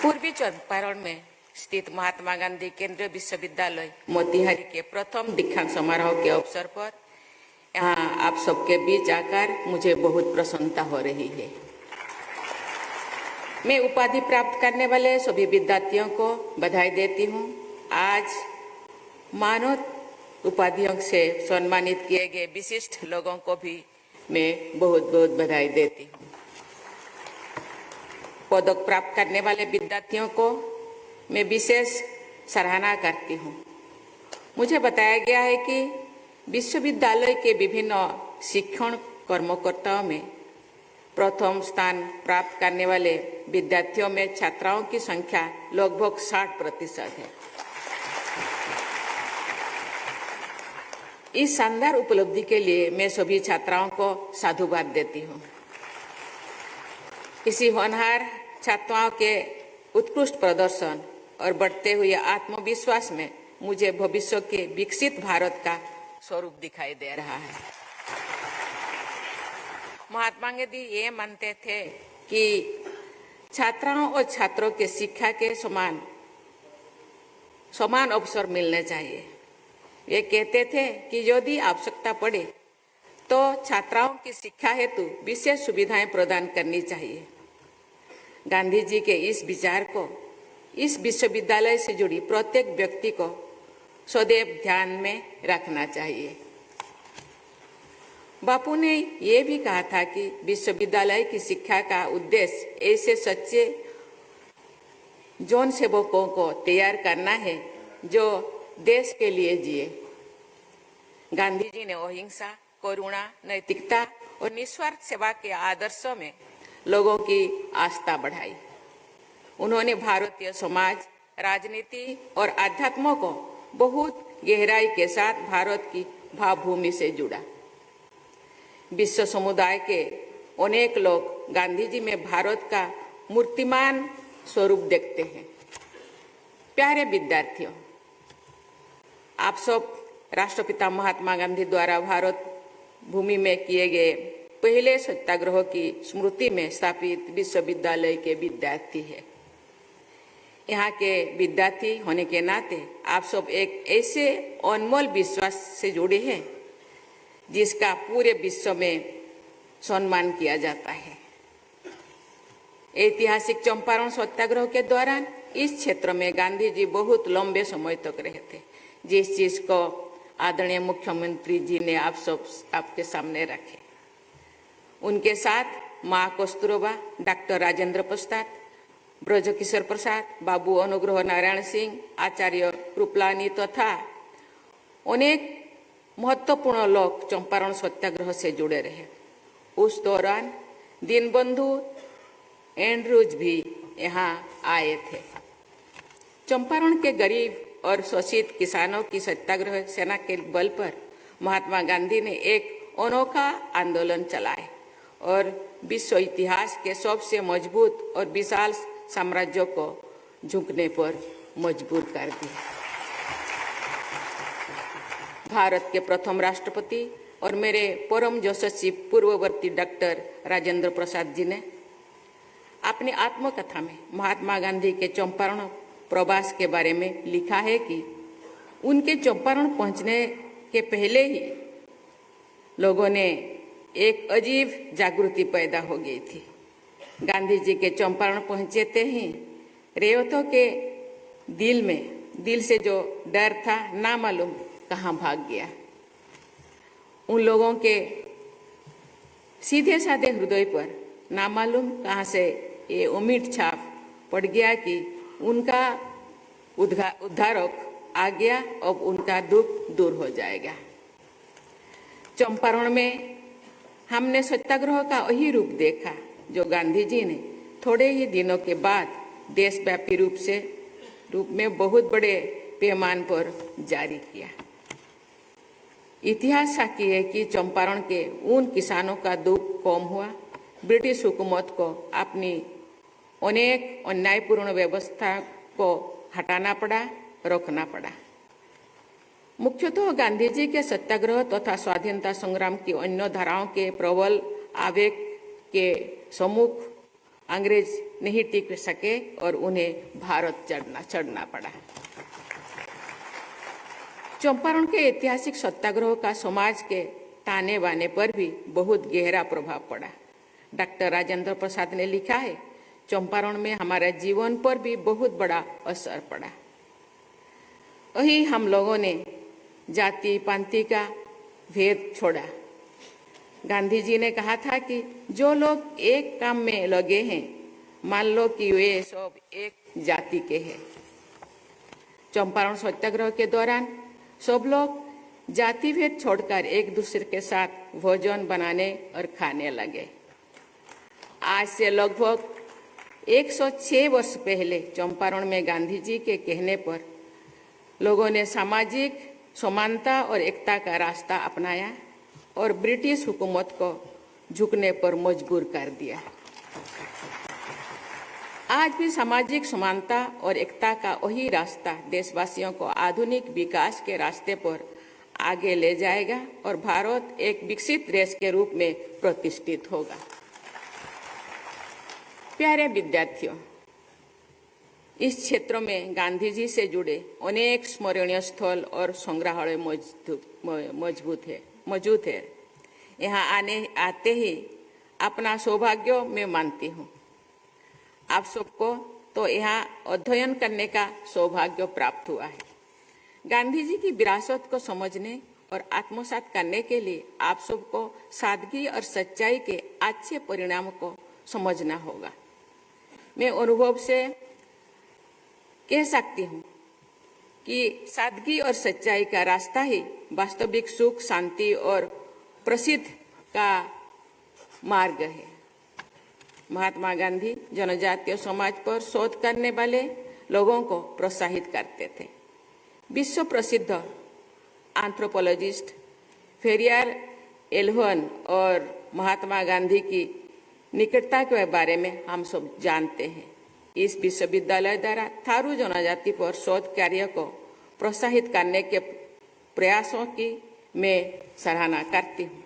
पूर्वी चंपारण में स्थित महात्मा गांधी केंद्रीय विश्वविद्यालय मोतिहारी के प्रथम दीक्षांत समारोह के अवसर पर यहाँ आप सबके बीच आकर मुझे बहुत प्रसन्नता हो रही है। मैं उपाधि प्राप्त करने वाले सभी विद्यार्थियों को बधाई देती हूँ। आज मानद उपाधियों से सम्मानित किए गए विशिष्ट लोगों को भी मैं बहुत बहुत बधाई देती हूँ। पदक प्राप्त करने वाले विद्यार्थियों को मैं विशेष सराहना करती हूँ। मुझे बताया गया है कि विश्वविद्यालय के विभिन्न शिक्षण कर्मकर्ताओं में प्रथम स्थान प्राप्त करने वाले विद्यार्थियों में छात्राओं की संख्या लगभग 60% है। इस शानदार उपलब्धि के लिए मैं सभी छात्राओं को साधुवाद देती हूँ। इसी होनहार छात्राओं के उत्कृष्ट प्रदर्शन और बढ़ते हुए आत्मविश्वास में मुझे भविष्य के विकसित भारत का स्वरूप दिखाई दे रहा है। महात्मा गांधी ये मानते थे कि छात्राओं और छात्रों के शिक्षा के समान अवसर मिलने चाहिए। वे कहते थे कि यदि आवश्यकता पड़े तो छात्राओं की शिक्षा हेतु विशेष सुविधाएं प्रदान करनी चाहिए। गांधी जी के इस विचार को इस विश्वविद्यालय से जुड़ी प्रत्येक व्यक्ति को सदैव ध्यान में रखना चाहिए। बापू ने यह भी कहा था कि विश्वविद्यालय की शिक्षा का उद्देश्य ऐसे सच्चे जौन सेवकों को तैयार करना है जो देश के लिए जिए। गांधी जी ने अहिंसा, करुणा, नैतिकता और निस्वार्थ सेवा के आदर्शों में लोगों की आस्था बढ़ाई। उन्होंने भारतीय समाज, राजनीति और अध्यात्म को बहुत गहराई के साथ भारत की भावभूमि से जुड़ा। विश्व समुदाय के अनेक लोग गांधी जी में भारत का मूर्तिमान स्वरूप देखते हैं। प्यारे विद्यार्थियों, आप सब राष्ट्रपिता महात्मा गांधी द्वारा भारत भूमि में किए गए पहले सत्याग्रह की स्मृति में स्थापित विश्वविद्यालय के विद्यार्थी हैं। यहाँ के विद्यार्थी होने के नाते आप सब एक ऐसे अनमोल विश्वास से जुड़े हैं जिसका पूरे विश्व में सम्मान किया जाता है। ऐतिहासिक चंपारण सत्याग्रह के दौरान इस क्षेत्र में गांधी जी बहुत लंबे समय तक रहे थे, जिस चीज को आदरणीय मुख्यमंत्री जी ने आप सब आपके सामने रखे। उनके साथ माँ कस्तूरबा, डॉक्टर राजेंद्र प्रसाद, ब्रजकिशोर प्रसाद, बाबू अनुग्रह नारायण सिंह, आचार्य कृपलानी तथा अनेक महत्वपूर्ण लोग चंपारण सत्याग्रह से जुड़े रहे। उस दौरान दीनबंधु एंड्रूज भी यहाँ आए थे। चंपारण के गरीब और शोषित किसानों की सत्याग्रह सेना के बल पर महात्मा गांधी ने एक अनोखा आंदोलन चलाए और विश्व इतिहास के सबसे मजबूत और विशाल साम्राज्य को झुकने पर मजबूर कर दिया। भारत के प्रथम राष्ट्रपति और मेरे परम यशस्वी पूर्ववर्ती डॉक्टर राजेंद्र प्रसाद जी ने अपनी आत्मकथा में महात्मा गांधी के चंपारण प्रवास के बारे में लिखा है कि उनके चंपारण पहुंचने के पहले ही लोगों ने एक अजीब जागृति पैदा हो गई थी। गांधी जी के चंपारण पहुंचते ही रेवतों के दिल से जो डर था ना मालूम कहाँ भाग गया। उन लोगों के सीधे साधे हृदय पर ना मालूम कहाँ से ये उम्मीद छाप पड़ गया कि उनका उद्धारक आ गया, अब उनका दुख दूर हो जाएगा। चंपारण में हमने सत्याग्रह का वही रूप देखा जो गांधी जी ने थोड़े ही दिनों के बाद देशव्यापी रूप में बहुत बड़े पैमाने पर जारी किया। इतिहास साक्षी है कि चंपारण के उन किसानों का दुख कम हुआ। ब्रिटिश हुकूमत को अपनी अनेक अन्यायपूर्ण व्यवस्था को हटाना पड़ा, रोकना पड़ा। मुख्यतः गांधी जी के सत्याग्रह तथा स्वाधीनता संग्राम की अन्य धाराओं के प्रबल आवेग के सम्मुख अंग्रेज नहीं टिक सके और उन्हें भारत चढ़ना पड़ा। चंपारण के ऐतिहासिक सत्याग्रह का समाज के ताने बाने पर भी बहुत गहरा प्रभाव पड़ा। डॉक्टर राजेंद्र प्रसाद ने लिखा है, चंपारण में हमारे जीवन पर भी बहुत बड़ा असर पड़ा। वही हम लोगों ने जाति पांति का भेद छोड़ा। गांधी जी ने कहा था कि जो लोग एक काम में लगे हैं, मान लो कि वे सब एक जाति के हैं। चंपारण सत्याग्रह के दौरान सब लोग जाति भेद छोड़कर एक दूसरे के साथ भोजन बनाने और खाने लगे। आज से लगभग 106 वर्ष पहले चंपारण में गांधी जी के कहने पर लोगों ने सामाजिक समानता और एकता का रास्ता अपनाया और ब्रिटिश हुकूमत को झुकने पर मजबूर कर दिया। आज भी सामाजिक समानता और एकता का वही रास्ता देशवासियों को आधुनिक विकास के रास्ते पर आगे ले जाएगा और भारत एक विकसित देश के रूप में प्रतिष्ठित होगा। प्यारे विद्यार्थियों, इस क्षेत्र में गांधी जी से जुड़े अनेक स्मरणीय स्थल और संग्रहालय मौजूद है। यहाँ आते ही अपना सौभाग्य मैं मानती हूँ। आप सबको तो यहाँ अध्ययन करने का सौभाग्य प्राप्त हुआ है। गांधी जी की विरासत को समझने और आत्मसात करने के लिए आप सबको सादगी और सच्चाई के अच्छे परिणाम को समझना होगा। मैं अनुभव से कह सकती हूँ कि सादगी और सच्चाई का रास्ता ही वास्तविक सुख, शांति और प्रसिद्ध का मार्ग है। महात्मा गांधी जनजातीय समाज पर शोध करने वाले लोगों को प्रोत्साहित करते थे। विश्व प्रसिद्ध एंथ्रोपोलॉजिस्ट फेरियर एल्वन और महात्मा गांधी की निकटता के बारे में हम सब जानते हैं। इस विश्वविद्यालय द्वारा थारू जनजाति पर शोध कार्य को प्रोत्साहित करने के प्रयासों की मैं सराहना करती हूँ।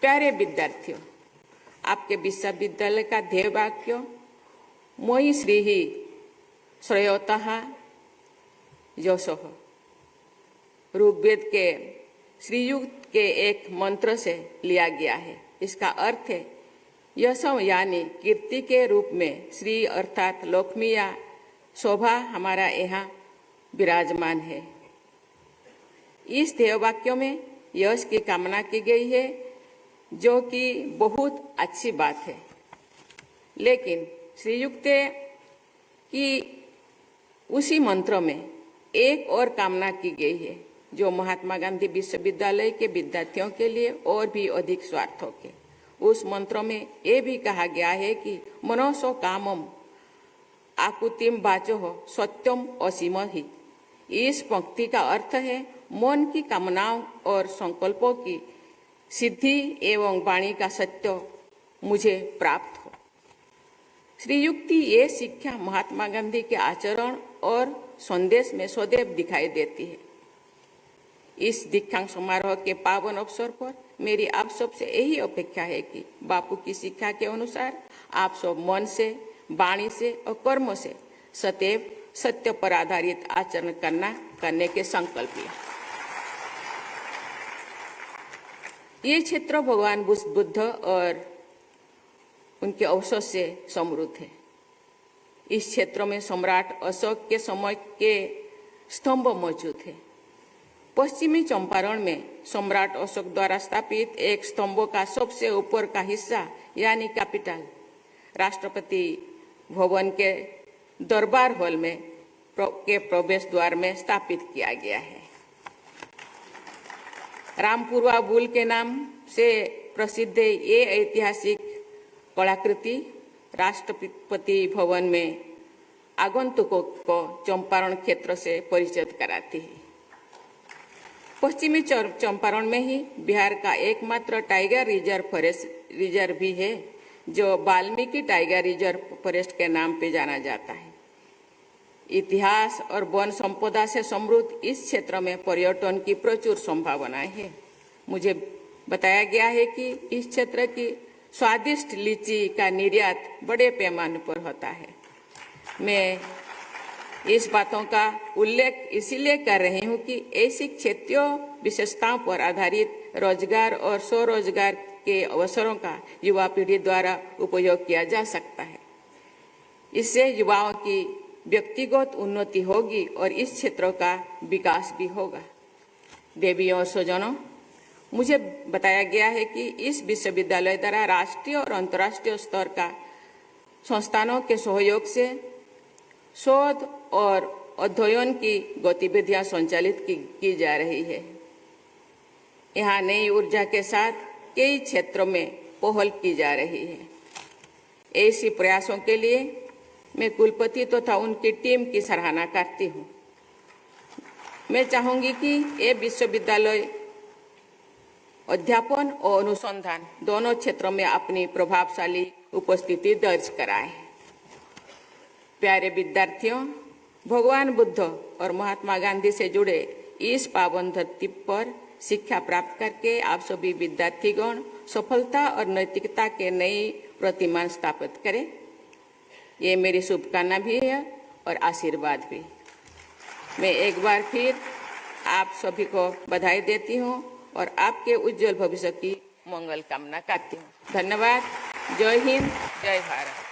प्यारे विद्यार्थियों, आपके विश्वविद्यालय का ध्येय वाक्य मोई श्रीहि श्रेयोतः यशः ऋग्वेद के श्रीयुक्त के एक मंत्र से लिया गया है। इसका अर्थ है यश यानी कीर्ति के रूप में श्री अर्थात लक्ष्मी या शोभा हमारा यहाँ विराजमान है। इस ध्येय वाक्य में यश की कामना की गई है, जो कि बहुत अच्छी बात है। लेकिन श्रीयुक्त की उसी मंत्र में एक और कामना की गई है, जो महात्मा गांधी विश्वविद्यालय के विद्यार्थियों के लिए और भी अधिक स्वार्थक है। उस मंत्र में ये भी कहा गया है कि मनोसो कामम आकुतिम वाचो सत्यम असीम ही। इस पंक्ति का अर्थ है मन की कामनाओं और संकल्पों की सिद्धि एवं वाणी का सत्य मुझे प्राप्त हो। श्रीयुक्ति ये शिक्षा महात्मा गांधी के आचरण और संदेश में सदैव दिखाई देती है। इस दीक्षांत समारोह के पावन अवसर पर मेरी आप सबसे यही अपेक्षा है कि बापू की शिक्षा के अनुसार आप सब मन से, वाणी से और कर्म से सदैव सत्य पर आधारित आचरण करने के संकल्प लें। ये क्षेत्र भगवान बुद्ध और उनके अवसर से समृद्ध है। इस क्षेत्र में सम्राट अशोक के समय के स्तंभ मौजूद है। पश्चिमी चंपारण में सम्राट अशोक द्वारा स्थापित एक स्तंभों का सबसे ऊपर का हिस्सा यानी कैपिटल राष्ट्रपति भवन के दरबार हॉल में के प्रवेश द्वार में स्थापित किया गया है। रामपुरवा बुल के नाम से प्रसिद्ध ये ऐतिहासिक कलाकृति राष्ट्रपति भवन में आगंतुकों को चंपारण क्षेत्र से परिचित कराती है। पश्चिमी चंपारण में ही बिहार का एकमात्र टाइगर रिजर्व भी है, जो वाल्मीकि टाइगर रिजर्व फॉरेस्ट के नाम पे जाना जाता है। इतिहास और वन संपदा से समृद्ध इस क्षेत्र में पर्यटन की प्रचुर संभावनाएं है। मुझे बताया गया है कि इस क्षेत्र की स्वादिष्ट लीची का निर्यात बड़े पैमाने पर होता है। मैं इस बातों का उल्लेख इसलिए कर रही हूँ कि ऐसी क्षेत्रीय विशेषताओं पर आधारित रोजगार और स्वरोजगार के अवसरों का युवा पीढ़ी द्वारा उपयोग किया जा सकता है। इससे युवाओं की व्यक्तिगत उन्नति होगी और इस क्षेत्रों का विकास भी होगा। देवियों और स्वजनों, मुझे बताया गया है कि इस विश्वविद्यालय द्वारा राष्ट्रीय और अंतर्राष्ट्रीय स्तर का संस्थानों के सहयोग से शोध और अध्ययन की गतिविधियां संचालित की जा रही है। यहाँ नई ऊर्जा के साथ कई क्षेत्रों में पहल की जा रही है। ऐसे प्रयासों के लिए मैं कुलपति तथा उनकी टीम की सराहना करती हूँ। मैं चाहूंगी कि ये विश्वविद्यालय अध्यापन और अनुसंधान दोनों क्षेत्रों में अपनी प्रभावशाली उपस्थिति दर्ज कराए। प्यारे विद्यार्थियों, भगवान बुद्ध और महात्मा गांधी से जुड़े इस पावन धरती पर शिक्षा प्राप्त करके आप सभी विद्यार्थीगण सफलता और नैतिकता के नई प्रतिमान स्थापित करें। ये मेरी शुभकामना भी है और आशीर्वाद भी। मैं एक बार फिर आप सभी को बधाई देती हूँ और आपके उज्जवल भविष्य की मंगल कामना करती हूँ। धन्यवाद। जय हिंद, जय भारत।